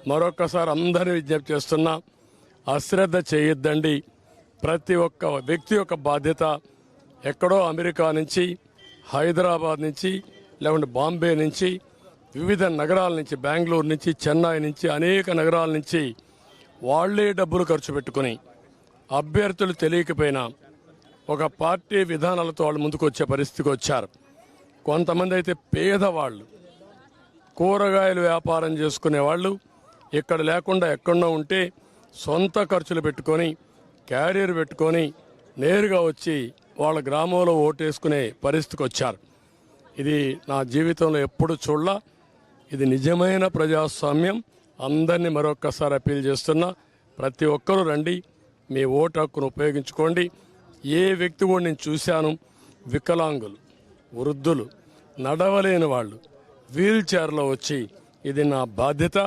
మరొక్కసారి అందరినీ విజ్ఞప్తి చేస్తున్నా, అశ్రద్ధ చేయొద్దండి. ప్రతి ఒక్క వ్యక్తి యొక్క బాధ్యత. ఎక్కడో అమెరికా నుంచి, హైదరాబాద్ నుంచి, లేకుంటే బాంబే నుంచి, వివిధ నగరాల నుంచి, బెంగళూరు నుంచి, చెన్నై నుంచి, అనేక నగరాల నుంచి వాళ్లే డబ్బులు ఖర్చు పెట్టుకుని అభ్యర్థులు తెలియకపోయినా ఒక పార్టీ విధానాలతో వాళ్ళు ముందుకు వచ్చే పరిస్థితికి వచ్చారు. కొంతమంది అయితే పేదవాళ్ళు, కూరగాయలు వ్యాపారం చేసుకునే వాళ్ళు, ఇక్కడ లేకుండా ఎక్కడో ఉంటే సొంత ఖర్చులు పెట్టుకొని, క్యారియర్ పెట్టుకొని నేరుగా వచ్చి వాళ్ళ గ్రామంలో ఓటేసుకునే పరిస్థితికి వచ్చారు. ఇది నా జీవితంలో ఎప్పుడు చూడలా. ఇది నిజమైన ప్రజాస్వామ్యం. అందరినీ మరొక్కసారి అప్పీల్ చేస్తున్నా, ప్రతి ఒక్కరూ రండి, మీ ఓటు హక్కును ఉపయోగించుకోండి. ఏ వ్యక్తి కూడా నేను చూశాను, వికలాంగులు, వృద్ధులు, నడవలేని వాళ్ళు వీల్ చైర్లో వచ్చి ఇది నా బాధ్యత,